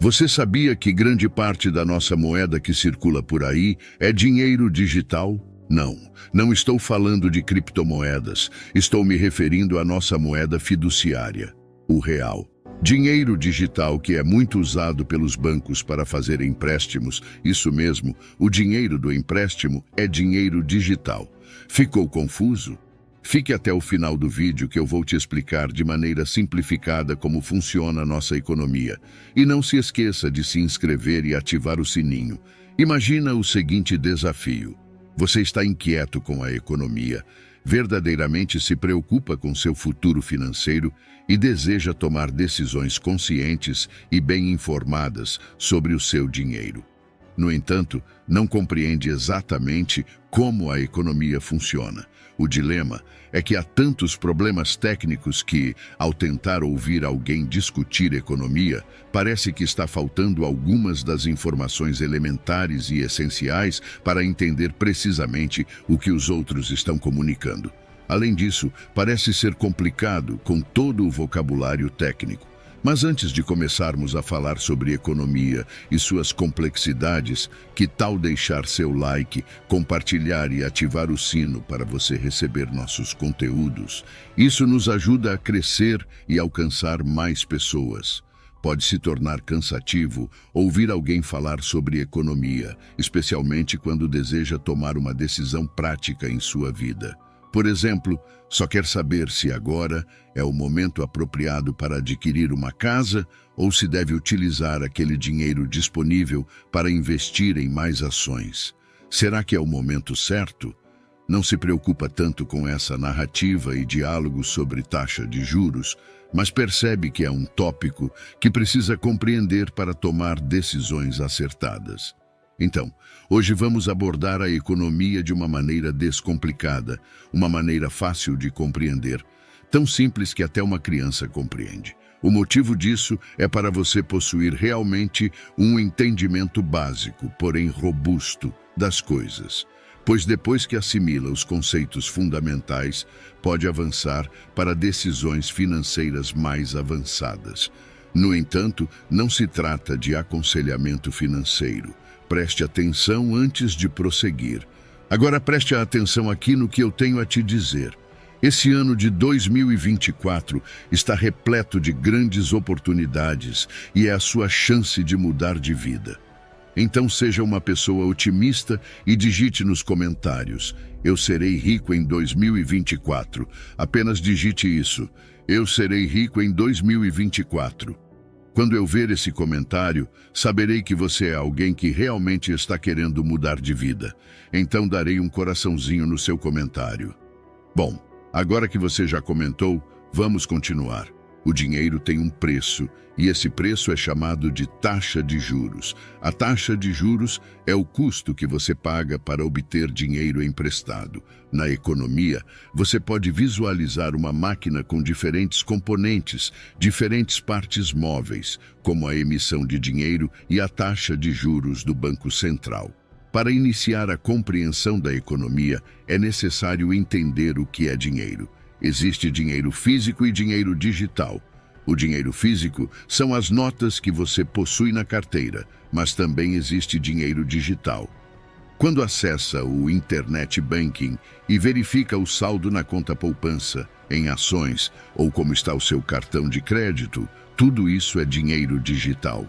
Você sabia que grande parte da nossa moeda que circula por aí é dinheiro digital? Não estou falando de criptomoedas. Estou me referindo à nossa moeda fiduciária, o real. Dinheiro digital que é muito usado pelos bancos para fazer empréstimos. Isso mesmo, o dinheiro do empréstimo é dinheiro digital. Ficou confuso? Fique até o final do vídeo que eu vou te explicar de maneira simplificada como funciona a nossa economia. E não se esqueça de se inscrever e ativar o sininho. Imagina o seguinte desafio. Você está inquieto com a economia, verdadeiramente se preocupa com seu futuro financeiro e deseja tomar decisões conscientes e bem informadas sobre o seu dinheiro. No entanto, não compreende exatamente como a economia funciona. O dilema é que há tantos problemas técnicos que, ao tentar ouvir alguém discutir economia, parece que está faltando algumas das informações elementares e essenciais para entender precisamente o que os outros estão comunicando. Além disso, parece ser complicado com todo o vocabulário técnico. Mas antes de começarmos a falar sobre economia e suas complexidades, que tal deixar seu like, compartilhar e ativar o sino para você receber nossos conteúdos? Isso nos ajuda a crescer e alcançar mais pessoas. Pode se tornar cansativo ouvir alguém falar sobre economia, especialmente quando deseja tomar uma decisão prática em sua vida. Por exemplo, só quer saber se agora é o momento apropriado para adquirir uma casa ou se deve utilizar aquele dinheiro disponível para investir em mais ações. Será que é o momento certo? Não se preocupa tanto com essa narrativa e diálogo sobre taxa de juros, mas percebe que é um tópico que precisa compreender para tomar decisões acertadas. Então, hoje vamos abordar a economia de uma maneira descomplicada, uma maneira fácil de compreender, tão simples que até uma criança compreende. O motivo disso é para você possuir realmente um entendimento básico, porém robusto, das coisas. Pois depois que assimila os conceitos fundamentais, pode avançar para decisões financeiras mais avançadas. No entanto, não se trata de aconselhamento financeiro. Preste atenção antes de prosseguir. Agora preste atenção aqui no que eu tenho a te dizer. Esse ano de 2024 está repleto de grandes oportunidades e é a sua chance de mudar de vida. Então seja uma pessoa otimista e digite nos comentários: eu serei rico em 2024. Apenas digite isso: eu serei rico em 2024. Quando eu ver esse comentário, saberei que você é alguém que realmente está querendo mudar de vida. Então darei um coraçãozinho no seu comentário. Bom, agora que você já comentou, vamos continuar. O dinheiro tem um preço, e esse preço é chamado de taxa de juros. A taxa de juros é o custo que você paga para obter dinheiro emprestado. Na economia, você pode visualizar uma máquina com diferentes componentes, diferentes partes móveis, como a emissão de dinheiro e a taxa de juros do Banco Central. Para iniciar a compreensão da economia, é necessário entender o que é dinheiro. Existe dinheiro físico e dinheiro digital. O dinheiro físico são as notas que você possui na carteira, mas também existe dinheiro digital. Quando acessa o Internet Banking e verifica o saldo na conta poupança, em ações ou como está o seu cartão de crédito, tudo isso é dinheiro digital.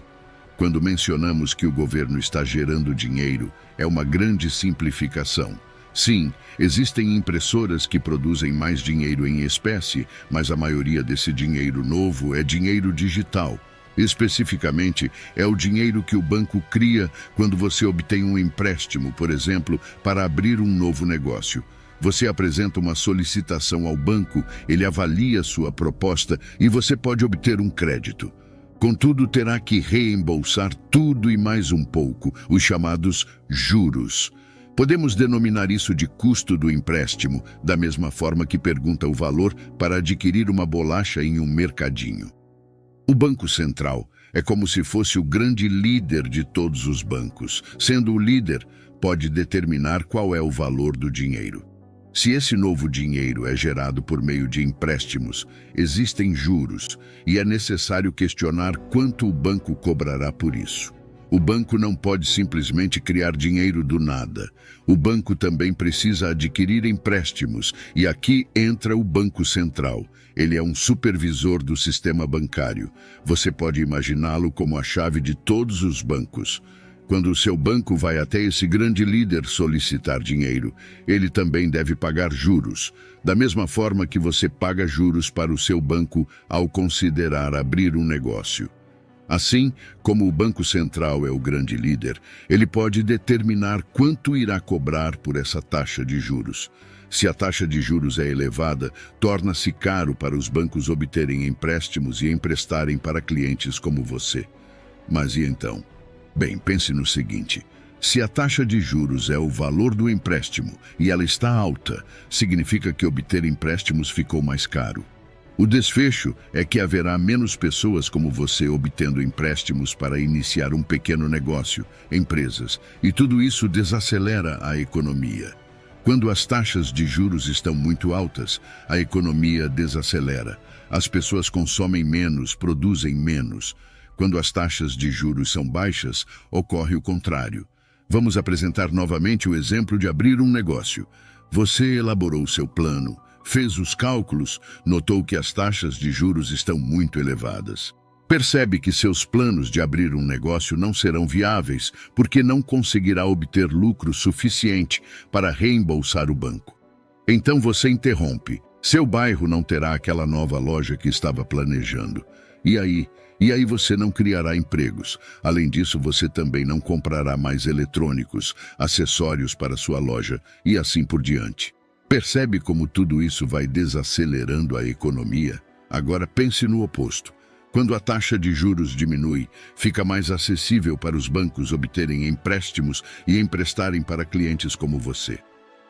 Quando mencionamos que o governo está gerando dinheiro, é uma grande simplificação. Sim, existem impressoras que produzem mais dinheiro em espécie, mas a maioria desse dinheiro novo é dinheiro digital. Especificamente, é o dinheiro que o banco cria quando você obtém um empréstimo, por exemplo, para abrir um novo negócio. Você apresenta uma solicitação ao banco, ele avalia sua proposta e você pode obter um crédito. Contudo, terá que reembolsar tudo e mais um pouco, os chamados juros. Podemos denominar isso de custo do empréstimo, da mesma forma que pergunta o valor para adquirir uma bolacha em um mercadinho. O Banco Central é como se fosse o grande líder de todos os bancos. Sendo o líder, pode determinar qual é o valor do dinheiro. Se esse novo dinheiro é gerado por meio de empréstimos, existem juros e é necessário questionar quanto o banco cobrará por isso. O banco não pode simplesmente criar dinheiro do nada. O banco também precisa adquirir empréstimos e aqui entra o Banco Central. Ele é um supervisor do sistema bancário. Você pode imaginá-lo como a chave de todos os bancos. Quando o seu banco vai até esse grande líder solicitar dinheiro, ele também deve pagar juros, da mesma forma que você paga juros para o seu banco ao considerar abrir um negócio. Assim, como o Banco Central é o grande líder, ele pode determinar quanto irá cobrar por essa taxa de juros. Se a taxa de juros é elevada, torna-se caro para os bancos obterem empréstimos e emprestarem para clientes como você. Mas e então? Bem, pense no seguinte: se a taxa de juros é o valor do empréstimo e ela está alta, significa que obter empréstimos ficou mais caro. O desfecho é que haverá menos pessoas como você obtendo empréstimos para iniciar um pequeno negócio, empresas, e tudo isso desacelera a economia. Quando as taxas de juros estão muito altas, a economia desacelera. As pessoas consomem menos, produzem menos. Quando as taxas de juros são baixas, ocorre o contrário. Vamos apresentar novamente o exemplo de abrir um negócio. Você elaborou seu plano, fez os cálculos, notou que as taxas de juros estão muito elevadas. Percebe que seus planos de abrir um negócio não serão viáveis porque não conseguirá obter lucro suficiente para reembolsar o banco. Então você interrompe. Seu bairro não terá aquela nova loja que estava planejando. E aí você não criará empregos. Além disso, você também não comprará mais eletrônicos, acessórios para sua loja e assim por diante. Percebe como tudo isso vai desacelerando a economia? Agora pense no oposto. Quando a taxa de juros diminui, fica mais acessível para os bancos obterem empréstimos e emprestarem para clientes como você.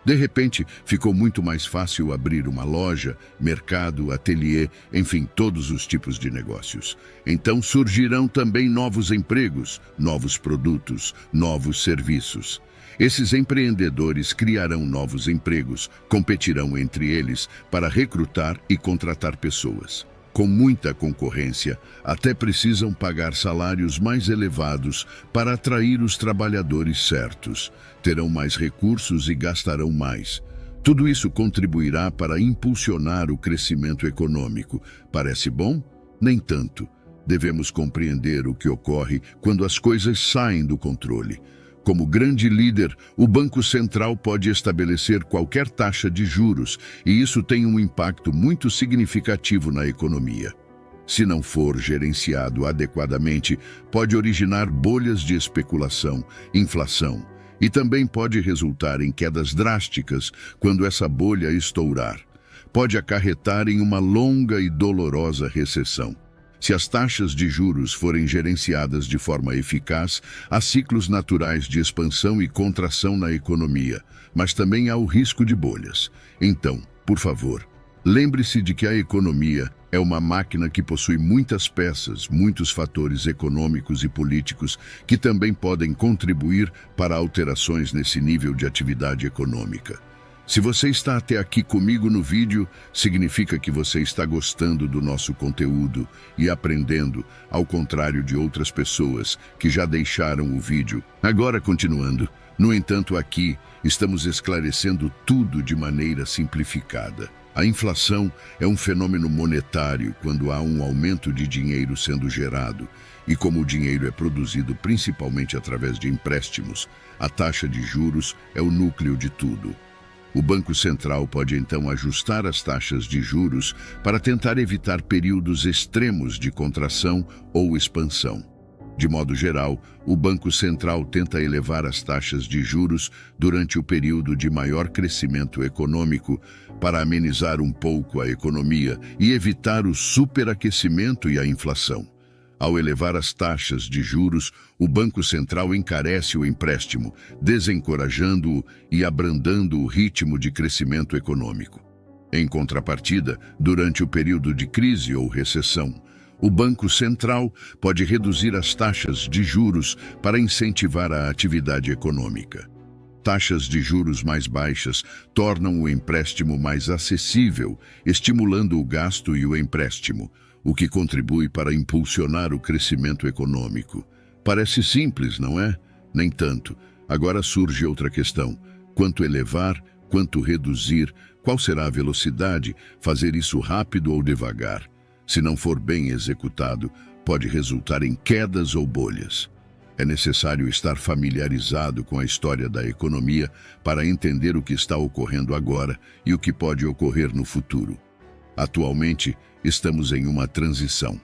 De repente, ficou muito mais fácil abrir uma loja, mercado, ateliê, enfim, todos os tipos de negócios. Então surgirão também novos empregos, novos produtos, novos serviços. Esses empreendedores criarão novos empregos, competirão entre eles para recrutar e contratar pessoas. Com muita concorrência, até precisam pagar salários mais elevados para atrair os trabalhadores certos. Terão mais recursos e gastarão mais. Tudo isso contribuirá para impulsionar o crescimento econômico. Parece bom? Nem tanto. Devemos compreender o que ocorre quando as coisas saem do controle. Como grande líder, o Banco Central pode estabelecer qualquer taxa de juros, e isso tem um impacto muito significativo na economia. Se não for gerenciado adequadamente, pode originar bolhas de especulação, inflação, e também pode resultar em quedas drásticas quando essa bolha estourar. Pode acarretar em uma longa e dolorosa recessão. Se as taxas de juros forem gerenciadas de forma eficaz, há ciclos naturais de expansão e contração na economia, mas também há o risco de bolhas. Então, por favor, lembre-se de que a economia é uma máquina que possui muitas peças, muitos fatores econômicos e políticos que também podem contribuir para alterações nesse nível de atividade econômica. Se você está até aqui comigo no vídeo, significa que você está gostando do nosso conteúdo e aprendendo, ao contrário de outras pessoas que já deixaram o vídeo. Agora, continuando, no entanto, aqui estamos esclarecendo tudo de maneira simplificada. A inflação é um fenômeno monetário quando há um aumento de dinheiro sendo gerado, e como o dinheiro é produzido principalmente através de empréstimos, a taxa de juros é o núcleo de tudo. O Banco Central pode então ajustar as taxas de juros para tentar evitar períodos extremos de contração ou expansão. De modo geral, o Banco Central tenta elevar as taxas de juros durante o período de maior crescimento econômico para amenizar um pouco a economia e evitar o superaquecimento e a inflação. Ao elevar as taxas de juros, o Banco Central encarece o empréstimo, desencorajando-o e abrandando o ritmo de crescimento econômico. Em contrapartida, durante o período de crise ou recessão, o Banco Central pode reduzir as taxas de juros para incentivar a atividade econômica. Taxas de juros mais baixas tornam o empréstimo mais acessível, estimulando o gasto e o empréstimo, o que contribui para impulsionar o crescimento econômico. Parece simples, não é? Nem tanto. Agora surge outra questão: quanto elevar, quanto reduzir, qual será a velocidade, fazer isso rápido ou devagar? Se não for bem executado, pode resultar em quedas ou bolhas. É necessário estar familiarizado com a história da economia para entender o que está ocorrendo agora e o que pode ocorrer no futuro. Atualmente, estamos em uma transição.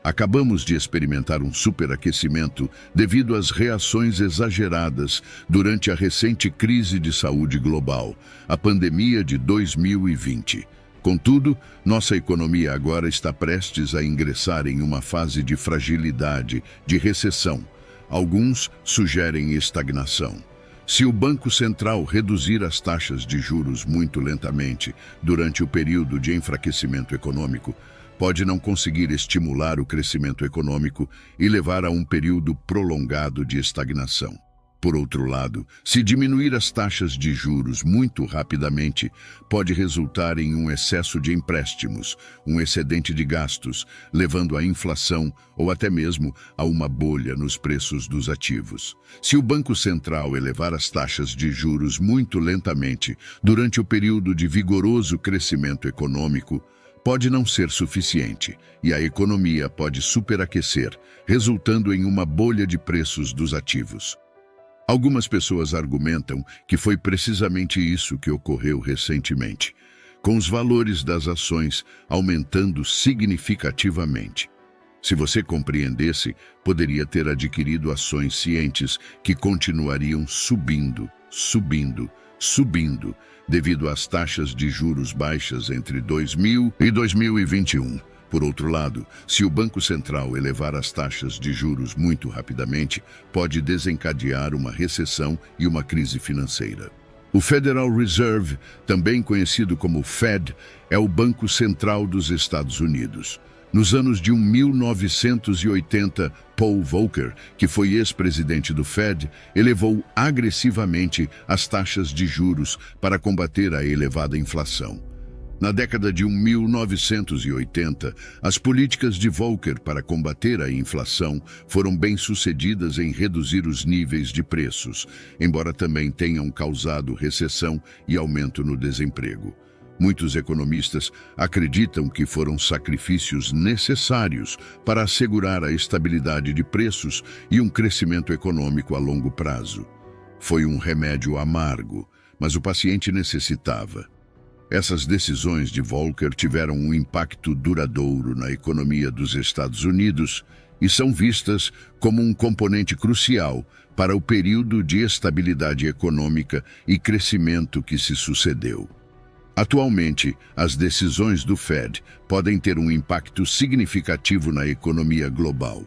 Acabamos de experimentar um superaquecimento devido às reações exageradas durante a recente crise de saúde global, a pandemia de 2020. Contudo, nossa economia agora está prestes a ingressar em uma fase de fragilidade, de recessão. Alguns sugerem estagnação. Se o Banco Central reduzir as taxas de juros muito lentamente durante o período de enfraquecimento econômico, pode não conseguir estimular o crescimento econômico e levar a um período prolongado de estagnação. Por outro lado, se diminuir as taxas de juros muito rapidamente, pode resultar em um excesso de empréstimos, um excedente de gastos, levando à inflação ou até mesmo a uma bolha nos preços dos ativos. Se o Banco Central elevar as taxas de juros muito lentamente durante o período de vigoroso crescimento econômico, pode não ser suficiente e a economia pode superaquecer, resultando em uma bolha de preços dos ativos. Algumas pessoas argumentam que foi precisamente isso que ocorreu recentemente, com os valores das ações aumentando significativamente. Se você compreendesse, poderia ter adquirido ações cientes que continuariam subindo, devido às taxas de juros baixas entre 2000 e 2021. Por outro lado, se o Banco Central elevar as taxas de juros muito rapidamente, pode desencadear uma recessão e uma crise financeira. O Federal Reserve, também conhecido como Fed, é o Banco Central dos Estados Unidos. Nos anos de 1980, Paul Volcker, que foi ex-presidente do Fed, elevou agressivamente as taxas de juros para combater a elevada inflação. Na década de 1980, as políticas de Volcker para combater a inflação foram bem-sucedidas em reduzir os níveis de preços, embora também tenham causado recessão e aumento no desemprego. Muitos economistas acreditam que foram sacrifícios necessários para assegurar a estabilidade de preços e um crescimento econômico a longo prazo. Foi um remédio amargo, mas o paciente necessitava. Essas decisões de Volcker tiveram um impacto duradouro na economia dos Estados Unidos e são vistas como um componente crucial para o período de estabilidade econômica e crescimento que se sucedeu. Atualmente, as decisões do Fed podem ter um impacto significativo na economia global.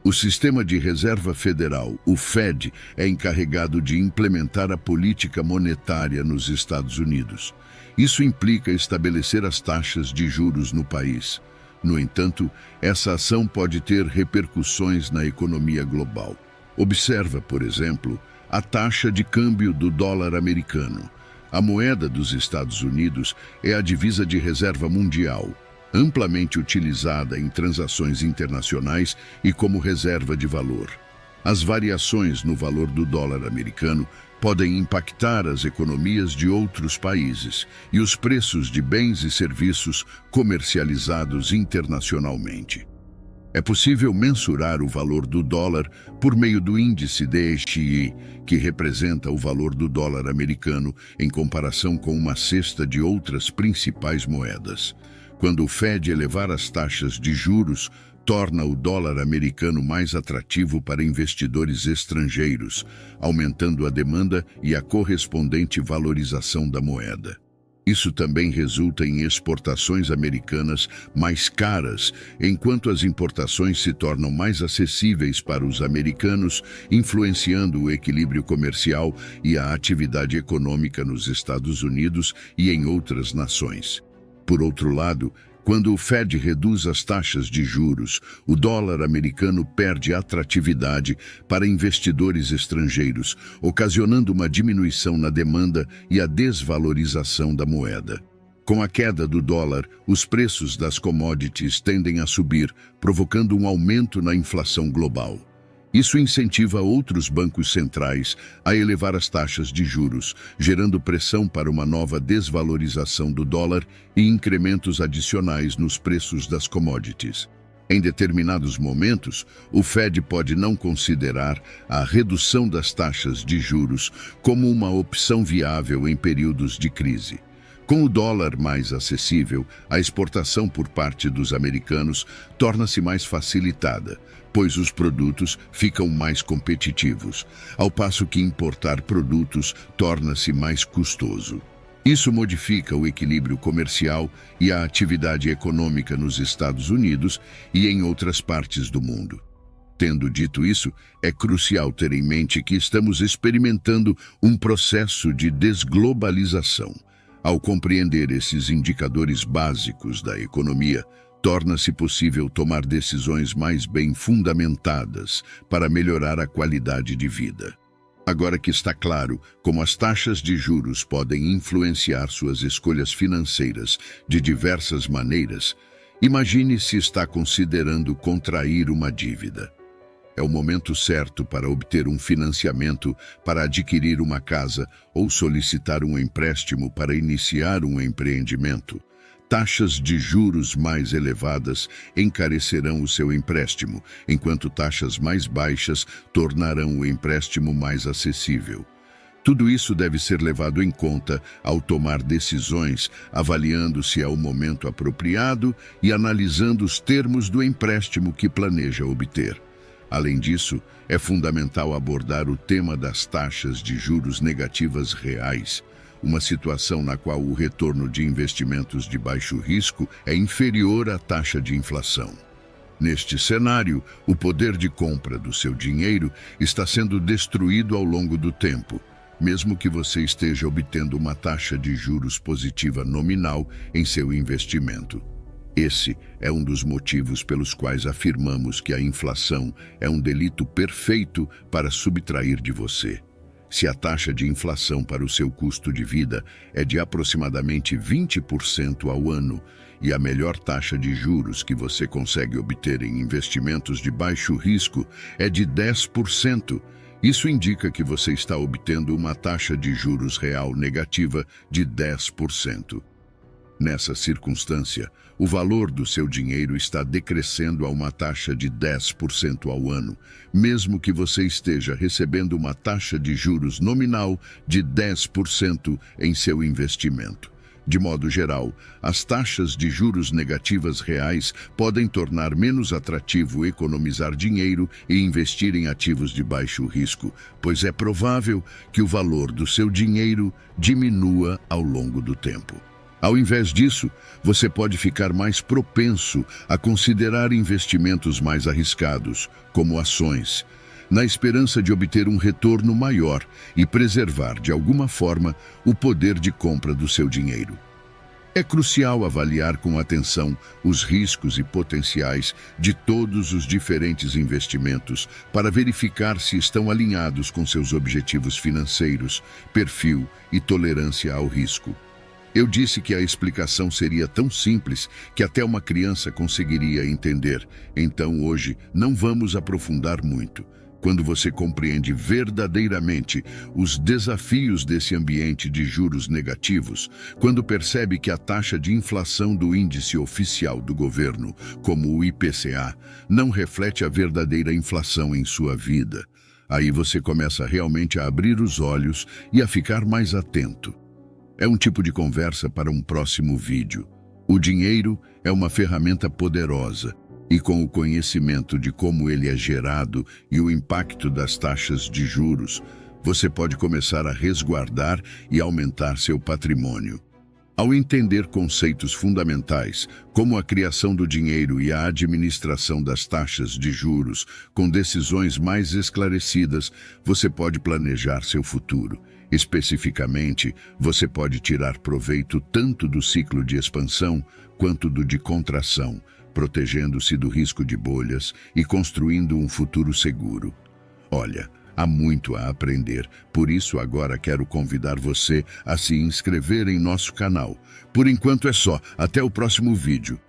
O Sistema de Reserva Federal, o Fed, é encarregado de implementar a política monetária nos Estados Unidos. Isso implica estabelecer as taxas de juros no país. No entanto, essa ação pode ter repercussões na economia global. Observa, por exemplo, a taxa de câmbio do dólar americano. A moeda dos Estados Unidos é a divisa de reserva mundial, amplamente utilizada em transações internacionais e como reserva de valor. As variações no valor do dólar americano podem impactar as economias de outros países e os preços de bens e serviços comercializados internacionalmente. É possível mensurar o valor do dólar por meio do índice DXY, que representa o valor do dólar americano em comparação com uma cesta de outras principais moedas. Quando o Fed elevar as taxas de juros, torna o dólar americano mais atrativo para investidores estrangeiros, aumentando a demanda e a correspondente valorização da moeda. Isso também resulta em exportações americanas mais caras, enquanto as importações se tornam mais acessíveis para os americanos, influenciando o equilíbrio comercial e a atividade econômica nos Estados Unidos e em outras nações. Por outro lado, Quando o Fed reduz as taxas de juros, o dólar americano perde atratividade para investidores estrangeiros, ocasionando uma diminuição na demanda e a desvalorização da moeda. Com a queda do dólar, os preços das commodities tendem a subir, provocando um aumento na inflação global. Isso incentiva outros bancos centrais a elevar as taxas de juros, gerando pressão para uma nova desvalorização do dólar e incrementos adicionais nos preços das commodities. Em determinados momentos, o Fed pode não considerar a redução das taxas de juros como uma opção viável em períodos de crise. Com o dólar mais acessível, a exportação por parte dos americanos torna-se mais facilitada, pois os produtos ficam mais competitivos, ao passo que importar produtos torna-se mais custoso. Isso modifica o equilíbrio comercial e a atividade econômica nos Estados Unidos e em outras partes do mundo. Tendo dito isso, é crucial ter em mente que estamos experimentando um processo de desglobalização. Ao compreender esses indicadores básicos da economia, torna-se possível tomar decisões mais bem fundamentadas para melhorar a qualidade de vida. Agora que está claro como as taxas de juros podem influenciar suas escolhas financeiras de diversas maneiras, imagine se está considerando contrair uma dívida. É o momento certo para obter um financiamento para adquirir uma casa ou solicitar um empréstimo para iniciar um empreendimento. Taxas de juros mais elevadas encarecerão o seu empréstimo, enquanto taxas mais baixas tornarão o empréstimo mais acessível. Tudo isso deve ser levado em conta ao tomar decisões, avaliando se é o momento apropriado e analisando os termos do empréstimo que planeja obter. Além disso, é fundamental abordar o tema das taxas de juros negativas reais, uma situação na qual o retorno de investimentos de baixo risco é inferior à taxa de inflação. Neste cenário, o poder de compra do seu dinheiro está sendo destruído ao longo do tempo, mesmo que você esteja obtendo uma taxa de juros positiva nominal em seu investimento. Esse é um dos motivos pelos quais afirmamos que a inflação é um delito perfeito para subtrair de você. Se a taxa de inflação para o seu custo de vida é de aproximadamente 20% ao ano e a melhor taxa de juros que você consegue obter em investimentos de baixo risco é de 10%, isso indica que você está obtendo uma taxa de juros real negativa de 10%. Nessa circunstância, o valor do seu dinheiro está decrescendo a uma taxa de 10% ao ano, mesmo que você esteja recebendo uma taxa de juros nominal de 10% em seu investimento. De modo geral, as taxas de juros negativas reais podem tornar menos atrativo economizar dinheiro e investir em ativos de baixo risco, pois é provável que o valor do seu dinheiro diminua ao longo do tempo. Ao invés disso, você pode ficar mais propenso a considerar investimentos mais arriscados, como ações, na esperança de obter um retorno maior e preservar, de alguma forma, o poder de compra do seu dinheiro. É crucial avaliar com atenção os riscos e potenciais de todos os diferentes investimentos para verificar se estão alinhados com seus objetivos financeiros, perfil e tolerância ao risco. Eu disse que a explicação seria tão simples que até uma criança conseguiria entender, então hoje não vamos aprofundar muito. Quando você compreende verdadeiramente os desafios desse ambiente de juros negativos, quando percebe que a taxa de inflação do índice oficial do governo, como o IPCA, não reflete a verdadeira inflação em sua vida, aí você começa realmente a abrir os olhos e a ficar mais atento. É um tipo de conversa para um próximo vídeo. O dinheiro é uma ferramenta poderosa e com o conhecimento de como ele é gerado e o impacto das taxas de juros, você pode começar a resguardar e aumentar seu patrimônio. Ao entender conceitos fundamentais, como a criação do dinheiro e a administração das taxas de juros, com decisões mais esclarecidas, você pode planejar seu futuro. Especificamente, você pode tirar proveito tanto do ciclo de expansão quanto do de contração, protegendo-se do risco de bolhas e construindo um futuro seguro. Olha, há muito a aprender, por isso agora quero convidar você a se inscrever em nosso canal. Por enquanto é só, até o próximo vídeo.